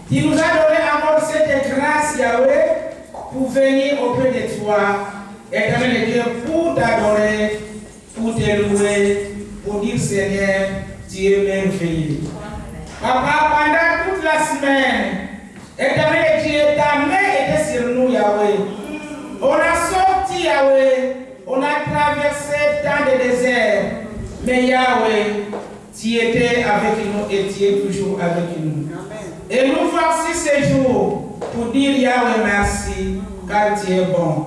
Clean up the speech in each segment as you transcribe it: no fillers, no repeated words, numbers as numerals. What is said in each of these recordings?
qui nous a donné encore cette grâce, Yahweh, pour venir auprès de toi, éternel Dieu, pour t'adorer, pour te louer, pour dire Seigneur, tu es merveilleux. Papa, pendant toute la semaine, éternel Dieu, ta main était sur nous, Yahweh. On a sorti, Yahweh, on a traversé tant de déserts, mais Yahweh, tu étais avec nous et tu es toujours avec nous. Et nous voici ce jour pour dire Yahweh merci, car tu es bon.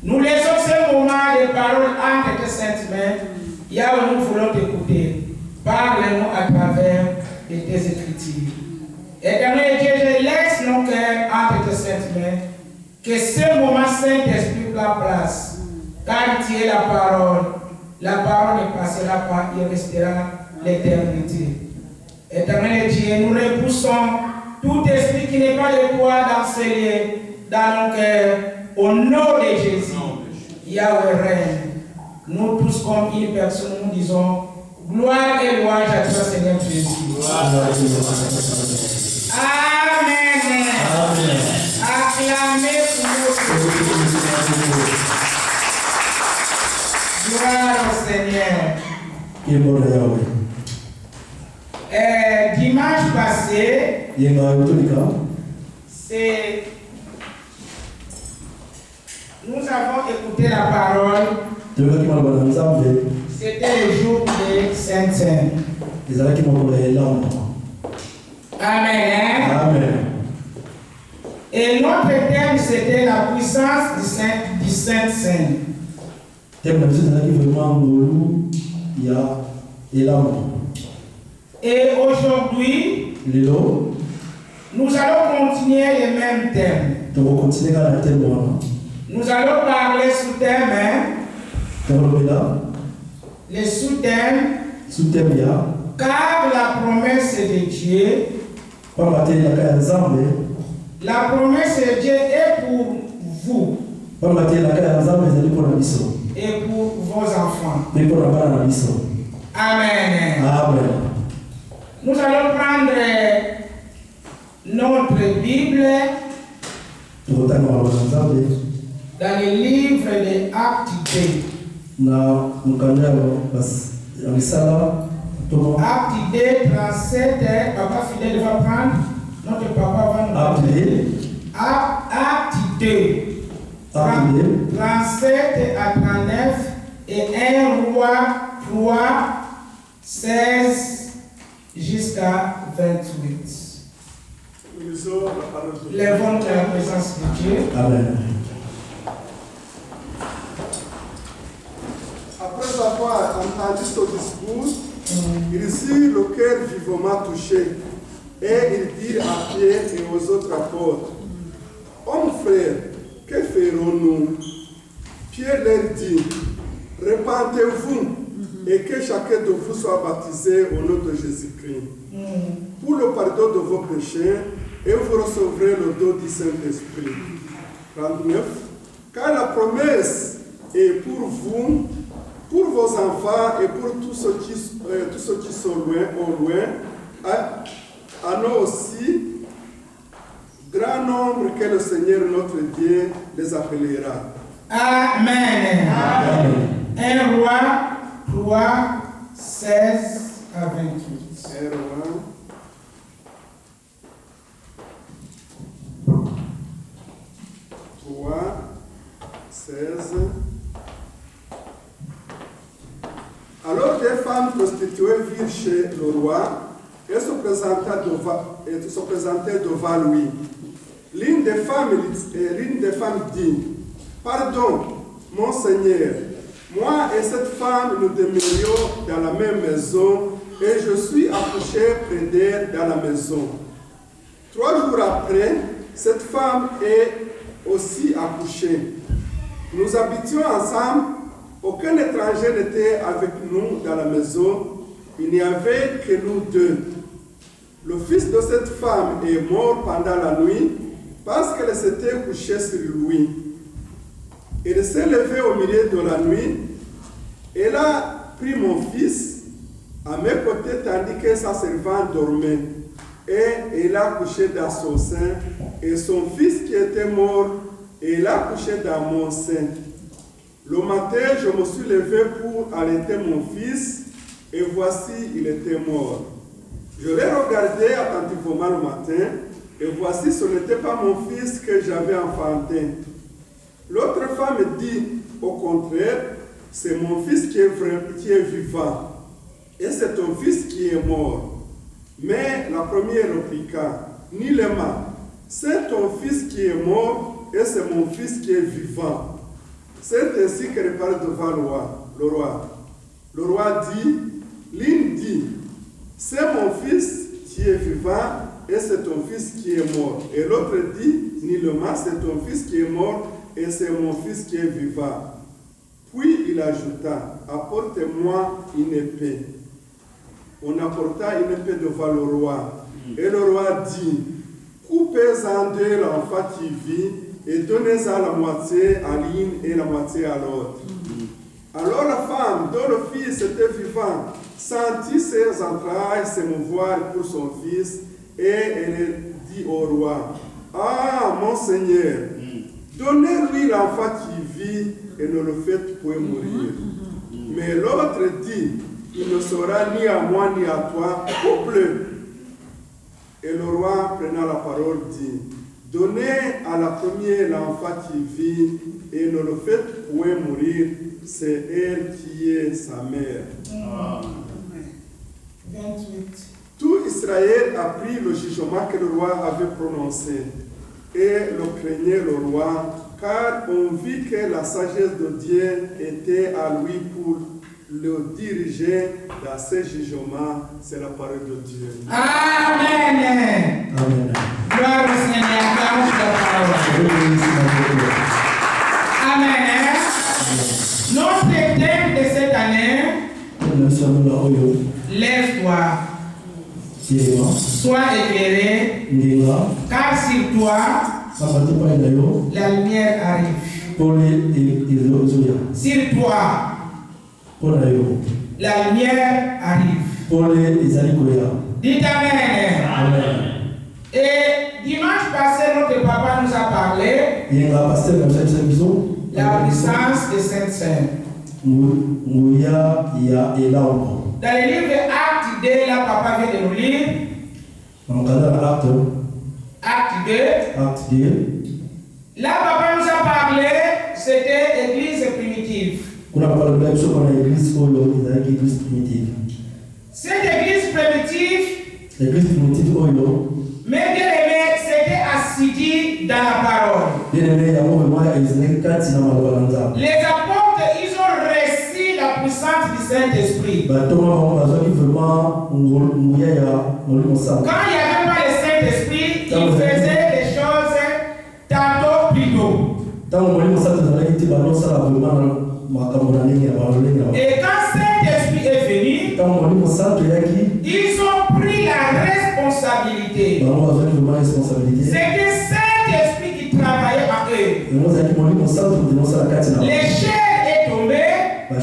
Nous laissons ce moment de paroles entre tes saintes mains. Yahweh, nous voulons t'écouter. Parle-nous à travers de tes écritures. Éternel Dieu, je laisse nos cœurs entre tes saintes mains. Que ce moment Saint-Esprit prend place. Car tu es la parole. La parole ne passera pas, il restera l'éternité. Éternel Dieu, nous repoussons tout esprit qui n'est pas de toi dans ces lieux, dans nos cœurs, au nom de Jésus. Yahweh règne. Nous tous comme une personne, nous disons gloire et louange à toi, Seigneur Jésus. Amen. Amen. Acclamez pour nous. Gloire au Seigneur. Dimanche passé, nous avons écouté la parole. C'était le jour de Sainte-Seine. Amen. Amen. Et notre thème, c'était la puissance du Sainte-Seine. Et aujourd'hui, nous allons continuer les mêmes thèmes. Nous allons parler sous thème, les sous-thèmes, car la promesse de Dieu, la promesse de Dieu est pour vous et pour vos enfants. Amen. Amen. Nous allons prendre notre Bible dans le livre de Actes 2. Actes 2, 37, Papa Fidèle va prendre. Notre papa va nous prendre. Actes 2, 37 à 39 et 1 Roi 3, 16 jusqu'à 28. Lèvons la présence de Dieu. Amen. Après avoir entendu ce discours, il reçut le cœur vivement touché et il dit à Pierre et aux autres apôtres, hommes frères, que ferons-nous? Pierre leur dit, repentez-vous et que chacun de vous soit baptisé au nom de Jésus-Christ pour le pardon de vos péchés et vous recevrez le don du Saint-Esprit. 39. Car la promesse est pour vous, pour vos enfants et pour tous ceux qui sont loin, à nous aussi, grand nombre que le Seigneur notre Dieu les appellera. Amen. Amen. 1 Roi 3, 16 à 28. 1 Roi 3, 16. Alors des femmes prostituées virent chez le roi et se présentaient devant lui. L'une des femmes dit, pardon, mon Seigneur, moi et cette femme nous demeurions dans la même maison et je suis accouchée près l'aidèrent dans la maison. 3 jours après, cette femme est aussi accouchée. Nous habitions ensemble, aucun étranger n'était avec nous dans la maison, il n'y avait que nous 2. Le fils de cette femme est mort pendant la nuit parce qu'elle s'était couchée sur lui. Elle s'est levée au milieu de la nuit. Elle a pris mon fils à mes côtés tandis que sa servante dormait. Et elle a couché dans son sein. Et son fils qui était mort, elle a couché dans mon sein. Le matin, je me suis levé pour allaiter mon fils. Et voici, il était mort. Je l'ai regardé attentivement le matin. Et voici, ce n'était pas mon fils que j'avais enfanté. L'autre femme dit, au contraire, c'est mon fils qui est vivant, et c'est ton fils qui est mort. Mais la première répliqua, nullement, c'est ton fils qui est mort, et c'est mon fils qui est vivant. C'est ainsi qu'elle parle devant le roi. Le roi dit, l'une dit, c'est mon fils qui est vivant, et c'est ton fils qui est mort. Et l'autre dit, nullement, c'est ton fils qui est mort, et c'est mon fils qui est vivant. Puis il ajouta, apportez-moi une épée. On apporta une épée devant le roi. Et le roi dit, coupez en 2 l'enfant qui vit et donnez-en la moitié à l'une et la moitié à l'autre. Alors la femme dont le fils était vivant sentit ses entrailles s'émouvoir pour son fils et elle dit au roi, ah mon Seigneur, donnez-lui l'enfant qui vit et ne le faites point mourir. Mais l'autre dit, il ne sera ni à moi ni à toi, couple. Et le roi, prenant la parole, dit, donnez à la première l'enfant qui vit et ne le faites point mourir, c'est elle qui est sa mère. Amen. 28. Tout Israël apprit le jugement que le roi avait prononcé et le craignait le roi, car on vit que la sagesse de Dieu était à lui pour le diriger dans ses jugements. C'est la parole de Dieu. Amen. Amen. Gloire au Seigneur. Acclamons la parole. Amen. Notre thème de cette année, lève-toi, sois éclairé, car sur toi, la lumière arrive. Sur toi, la lumière arrive. Dites Amen. Amen. Et dimanche passé, notre papa nous a parlé la puissance des Saints. Dans le livre Acte 2, là, papa vient de nous lire. Acte 2. Là, papa nous a parlé, c'était l'église primitive. Cette église primitive, mais bien aimé, c'était assidus dans la parole. Les apôtres, ils ont reçu la puissance du Saint-Esprit. Quand il n'y avait pas le Saint-Esprit, ils faisaient les choses tantôt plus tôt. Et quand Saint-Esprit est venu, ils ont pris la responsabilité. C'était Saint-Esprit qui travaillait en eux. Les chair est tombée. Et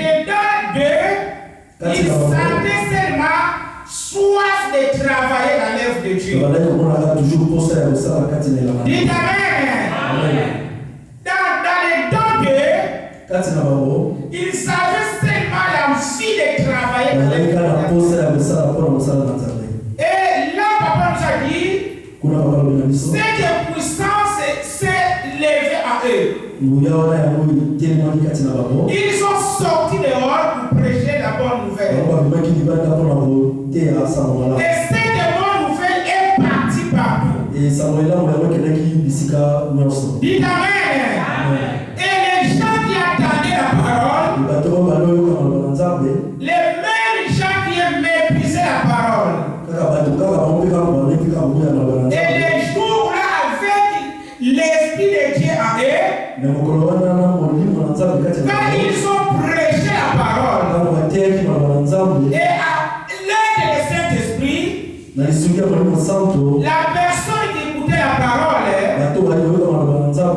dedans d'eux, ils sentaient seulement soif de travailler dans l'œuvre de Dieu. Dites Amen. Dans les dents d'eux, ils savaient seulement la vie de travailler dans l'œuvre de Dieu. Et là, papa nous a dit, cette puissance s'est levée à eux. Ils sont sortis dehors pour prêcher la bonne nouvelle. Et cette bonne nouvelle est partie partout. Dites Amen. Et les gens qui attendaient la parole, les mêmes gens qui méprisaient la la parole. Et les jours-là avec l'Esprit de Dieu en eux, quand ils ont prêché la parole, et à l'aide du Saint-Esprit, la personne qui écoutait la parole,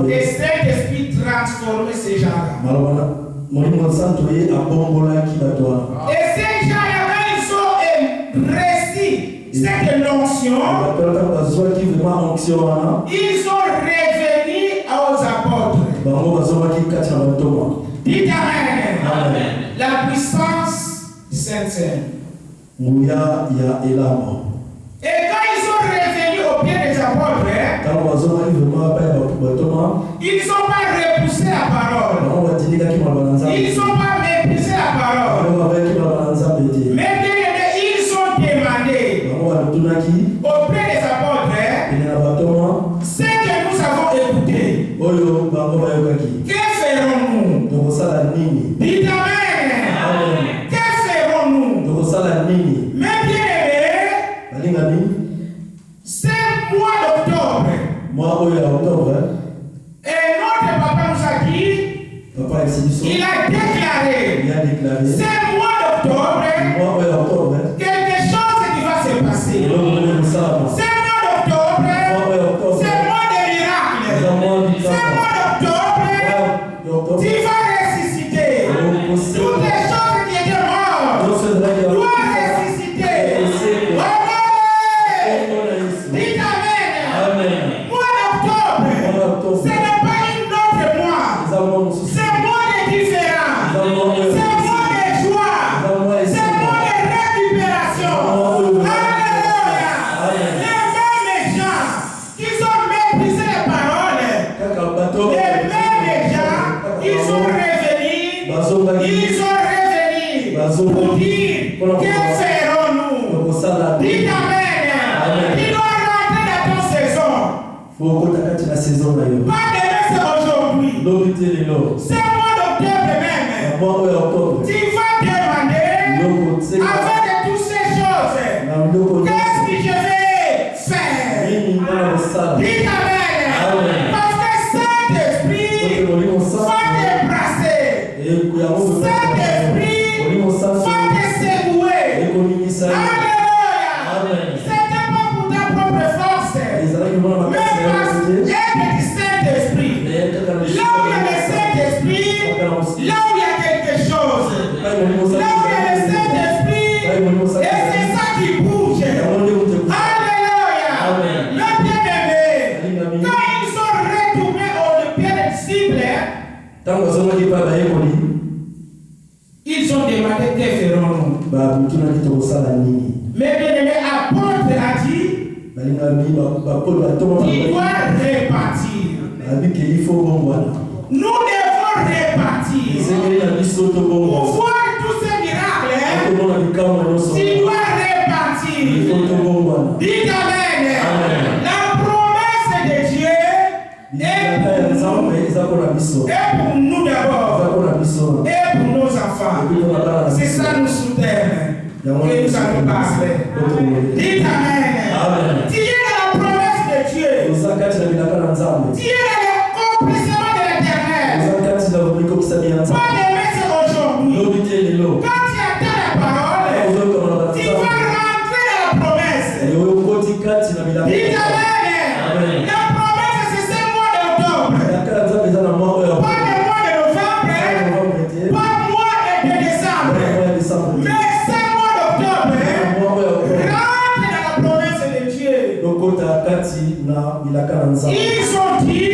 et Saint-Esprit transformait ces gens-là. Et ces gens-là, quand ils ont réussi cette notion, ils ont revenu aux apôtres. Dites Amen. Amen. La puissance du Saint-Seigneur. Et quand ils sont revenus au pied des apôtres, ils n'ont pas repoussé la parole. Ils n'ont pas méprisé la parole. Mais ils ont demandé auprès des apôtres ce que nous avons écouté. Que ferons-nous? Dites Amen. Que ferons-nous? Mais bien aimé, c'est mois d'octobre. Et notre papa nous a dit, il a déclaré, c'est mois d'octobre, quelque chose qui va se passer. C'est mois d'octobre, c'est mois de miracles. C'est mois d'octobre, tu vas ressusciter. Toutes les choses qui étaient mortes doivent ressusciter. Dites Amen. Mois d'octobre, ce n'est pas une autre mois. C'est un mois de différence. C'est un mois de joie. C'est un mois de récupération. Alléluia. Les mêmes gens qui ont méprisé les paroles, les mêmes gens qui sont revenus, pour dire que ferons-nous? Dites Amen. Ils doivent rentrer dans ton saison. Pas demain, c'est aujourd'hui. C'est mois d'octobre même. Tu vas demander avant de toutes ces choses, qu'est-ce que je vais faire? Dites Amen. Parce que Saint-Esprit va te brasser. Saint-Esprit va te secouer. Alléluia. C'était pas pour ta propre force, mais parce que du Saint-Esprit. Là où il y a le Saint-Esprit, là où il y a quelque chose, là où il y a le Saint-Esprit, et c'est ça qui bouge. Alléluia. Le bien-aimé, quand ils sont retournés au pied des disciples, ils ont demandé que ferons-nous? Mais bien-aimé, apôtre a dit, il doit répartir. Nous devons répartir. Pour voir tous ces miracles, tu dois répartir. Dites Amen. La promesse de Dieu est pour nous d'abord et pour nos enfants. C'est ça nous soutient que nous allons parler. Dites Amen. Tu es la promesse de Dieu. Tu es l'accomplissement de l'Éternel. Pas demain, c'est aujourd'hui. Quand tu attends la parole, tu vas rentrer dans la promesse. Dites Amen. La promesse, c'est ce mois d'octobre. Pas le mois de novembre, pas le mois de décembre. Mais ce mois d'octobre, rentre dans la promesse de Dieu. Ils ont dit,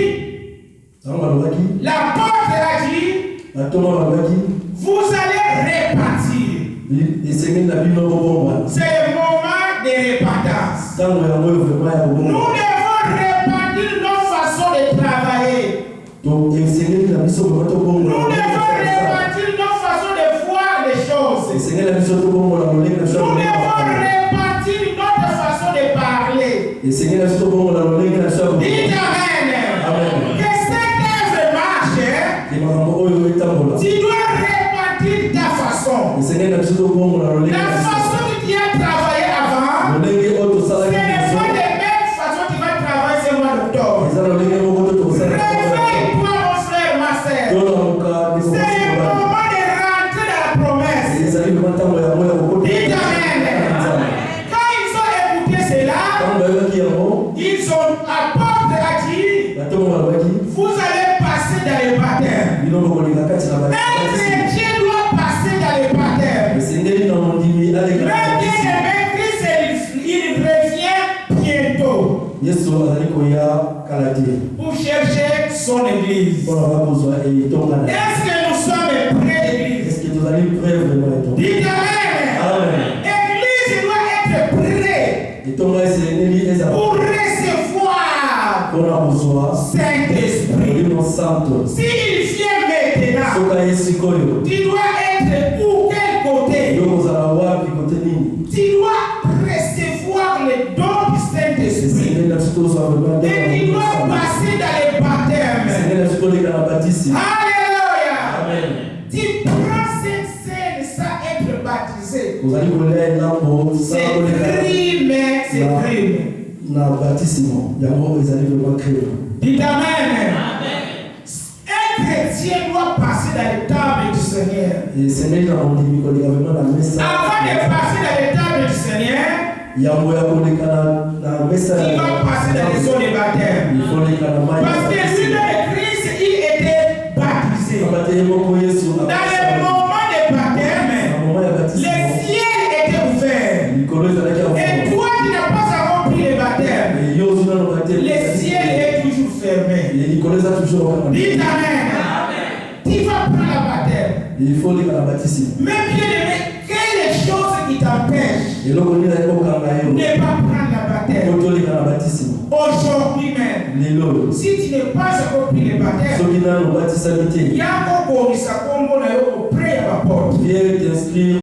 l'apôtre a dit, vous allez répartir. C'est le moment de répartance. Nous devons répartir nos façons de travailler. Nous devons répartir nos façons de voir les choses. Nous devons répartir notre façon de parler. Dites Amen. Que cette œuvre marche, tu dois répartir ta façon. La façon que tu as travaillé pour chercher son église. Est-ce que nous sommes prêts, église? Dites amen. L'église doit être prête pour recevoir Saint-Esprit. S'il vient maintenant, tu dois être pour quel côté? Tu dois recevoir les dons du Saint-Esprit. Et tu dois passer dans les baptêmes. Alléluia. Tu prends cette scène sans être baptisé. C'est crime. Dites amen. Un chrétien doit passer dans les tables du Seigneur. Avant de passer dans les tables du Seigneur, il va passer dans les eaux de baptême. Parce que celui de Christ, il était baptisé. Dans le moment de baptême, le ciel était ouvert. Et toi qui n'as pas encore pris le baptême, le ciel est toujours fermé. Dites amen. Tu vas prendre le baptême. Mais bien aimé, quelle chose qui t'empêche de ne pas prendre le baptême? Aujourd'hui même, si tu n'es pas encore pris le baptême, il y a encore pour ça, comme on a eu au près à la porte.